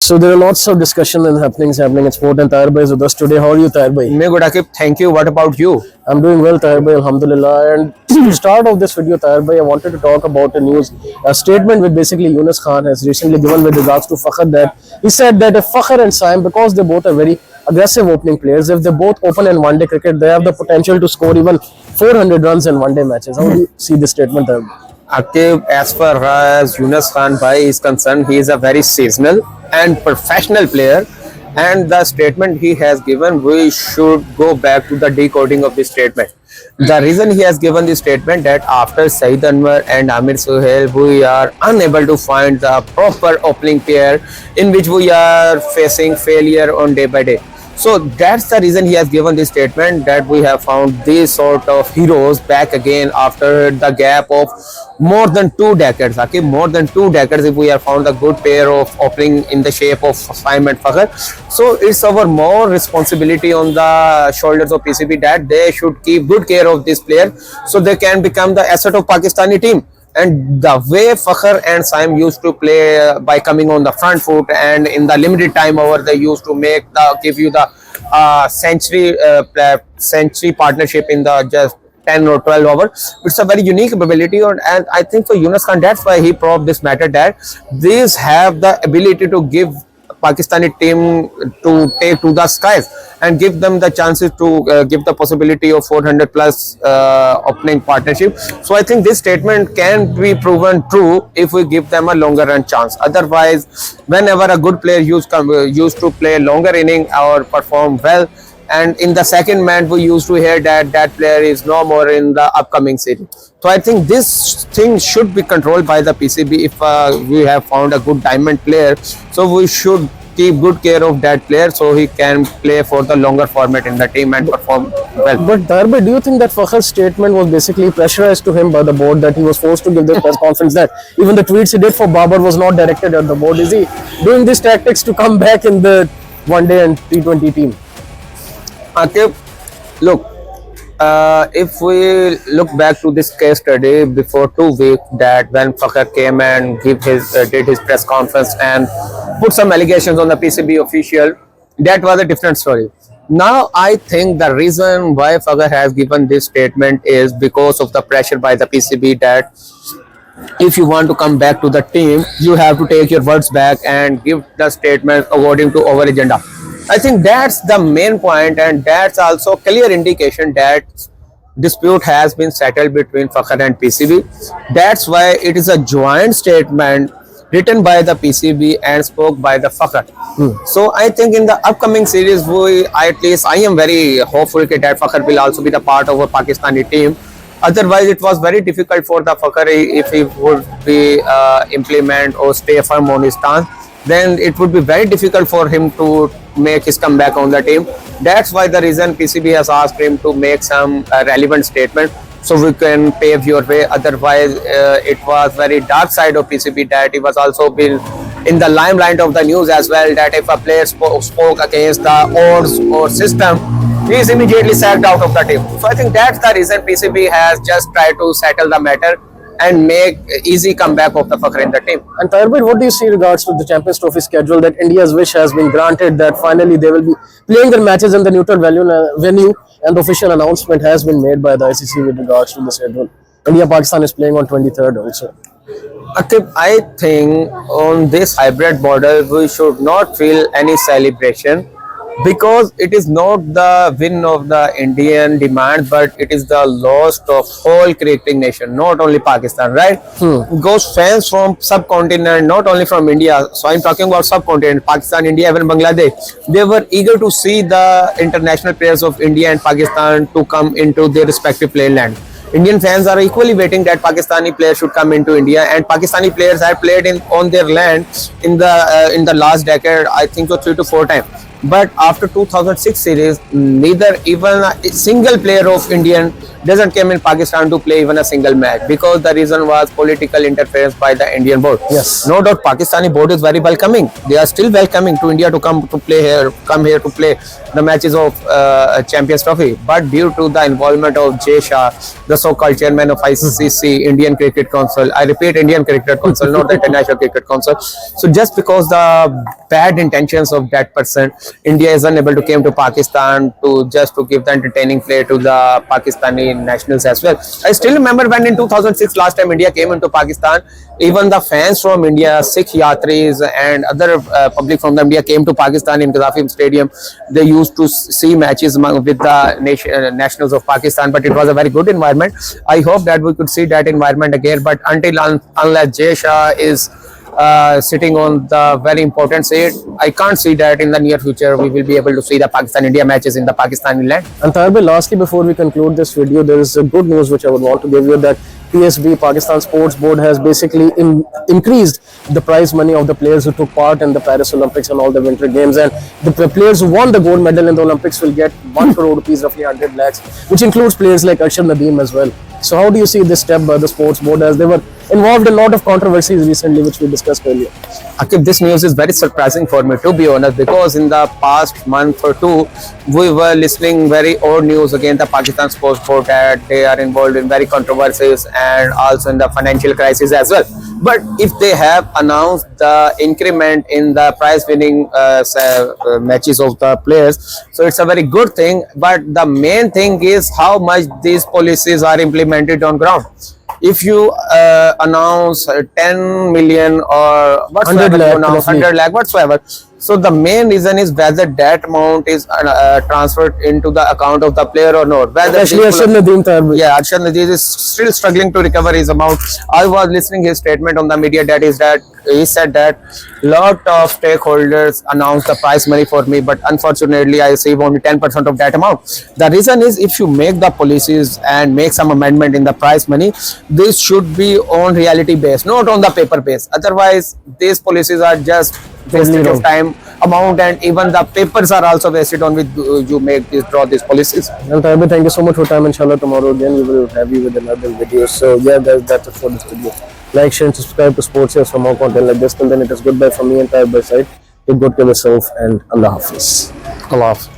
So there are lots of discussion and happenings happening in sport, and Tahir Bhai is with us today. How are you, Tahir Bhai? May good Akib, thank you. What about you? I'm doing well, Tahir Bhai, Alhamdulillah. And to start off this video, Tahir Bhai, I wanted to talk about a statement which basically Yunus Khan has recently given with regards to Fakhr, that he said that if Fakhr and Saim, because they both are very aggressive opening players, if they both open in one-day cricket, they have the potential to score even 400 runs in one-day matches. How do you see this statement, Tahir Bhai? Akib, as far as Yunus Khan Bhai is concerned, he is a very seasonal and professional player. And the statement he has given, we should go back to the decoding of this statement. The reason he has given this statement that after Saeed Anwar and Amir Sohail, we are unable to find the proper opening pair in which we are facing failure on day by day. So that's the reason he has given this statement, that we have found these sort of heroes back again after the gap of more than 2 decades. Okay, more than 2 decades, if we have found a good pair of opening in the shape of Saim and Fakhr. So it's our more responsibility on the shoulders of PCB that they should keep good care of this player so they can become the asset of Pakistani team. And the way Fakhr and Saim used to play by coming on the front foot, and in the limited time over, they used to give you the century partnership in the just 10 or 12 hours. It's a very unique ability, and I think for Yunus Khan, that's why he probed this matter, that these have the ability to give Pakistani team to take to the skies and give them the chances to give the possibility of 400 plus opening partnership. So I think this statement can be proven true if we give them a longer run chance. Otherwise, whenever a good player used to play longer inning or perform well, and in the second match we used to hear that that player is no more in the upcoming series. So I think this thing should be controlled by the PCB if we have found a good diamond player. So we should keep good care of that player so he can play for the longer format in the team and perform well. But Tahir Bhai, do you think that Fakhr's statement was basically pressurized to him by the board, that he was forced to give this press conference, that even the tweets he did for Babar was not directed at the board? Is he doing these tactics to come back in the one-day and T20 team? Akib, look, if we look back to this case study before 2 weeks, that when Fakhr came and did his press conference and put some allegations on the PCB official, that was a different story. Now I think the reason why Fakhr has given this statement is because of the pressure by the PCB, that if you want to come back to the team, you have to take your words back and give the statement according to our agenda. I think that's the main point, and that's also clear indication that dispute has been settled between Fakhr and PCB. That's why it is a joint statement written by the PCB and spoke by the Fakhr. So I think in the upcoming series, at least I am very hopeful that Fakhr will also be the part of a Pakistani team. Otherwise, it was very difficult for the Fakhr if he would be implement or stay firm on his stance. Then it would be very difficult for him to make his comeback on the team. That's why the reason PCB has asked him to make some relevant statement so we can pave your way. Otherwise, it was very dark side of PCB that he was also been in the limelight of the news as well, that if a player spoke against the odds or system, he is immediately sacked out of the team. So I think that's the reason PCB has just tried to settle the matter and make easy comeback of the Fakhr in the team. And Tahir Bhai, what do you see regards to the Champions Trophy schedule, that India's wish has been granted, that finally they will be playing their matches in the neutral venue, and the official announcement has been made by the ICC with regards to the schedule. India-Pakistan is playing on 23rd also. Akib, I think on this hybrid model, we should not feel any celebration, because it is not the win of the Indian demand, but it is the loss of whole cricketing nation, not only Pakistan, right? Those fans from subcontinent, not only from India, so I'm talking about subcontinent, Pakistan, India, even Bangladesh, they were eager to see the international players of India and Pakistan to come into their respective playland. Indian fans are equally waiting that Pakistani players should come into India, and Pakistani players have played on their land in the last decade, I think so 3 to 4 times. But after 2006 series, neither even a single player of Indian doesn't came in Pakistan to play even a single match, because the reason was political interference by the Indian board. Yes. No doubt Pakistani board is very welcoming. They are still welcoming to India to come here to play the matches of Champions Trophy. But due to the involvement of Jay Shah, the so-called chairman of ICC, Indian Cricket Council, I repeat, Indian Cricket Council, not the International Cricket Council. So just because the bad intentions of that person, India is unable to came to Pakistan to just to give the entertaining play to the Pakistani nationals as well. I still remember when in 2006 last time India came into Pakistan, even the fans from India, Sikh Yatris and other public from India came to Pakistan in Gaddafi Stadium. They used to see matches with the nationals of Pakistan, but it was a very good environment. I hope that we could see that environment again, but unless Jay Shah is sitting on the very important seat, I can't see that in the near future we will be able to see the Pakistan-India matches in the Pakistani land. And Tarbay, lastly, before we conclude this video, there is a good news which I would want to give you, that PSB, Pakistan Sports Board, has basically increased the prize money of the players who took part in the Paris Olympics and all the winter games, and the players who won the gold medal in the Olympics will get 1 crore rupees, roughly 100 lakhs, which includes players like Arshad Nadeem as well. So how do you see this step by the sports board, as they were involved in a lot of controversies recently, which we discussed earlier? Akib, this news is very surprising for me, to be honest, because in the past month or two, we were listening very old news against the Pakistan Sports Board, that they are involved in very controversies and also in the financial crisis as well. But if they have announced the increment in the prize winning matches of the players, so it's a very good thing. But the main thing is how much these policies are implemented on ground. If you announce 10 million or whatsoever, 100 lakh, whatsoever. So the main reason is whether that amount is transferred into the account of the player or not. Whether Especially Arshad Nadeem, Tarbay. Yeah, Arshad Nadeem is still struggling to recover his amount. I was listening his statement on the media, that he said that lot of stakeholders announced the prize money for me, but unfortunately I receive only 10% of that amount. The reason is, if you make the policies and make some amendment in the prize money, this should be on reality base, not on the paper base. Otherwise, these policies are just wasted of time, amount, and even the papers are also wasted on which you make draw these policies. And Tarbay, thank you so much for your time. Inshallah, tomorrow again we will have you with another video. So yeah, that's it for this video. Like, share, and subscribe to Sports Heroes for more content like this. And then it is goodbye from me and Tarbay side. Take good care of yourself, and Allah Hafiz. Allah Hafiz.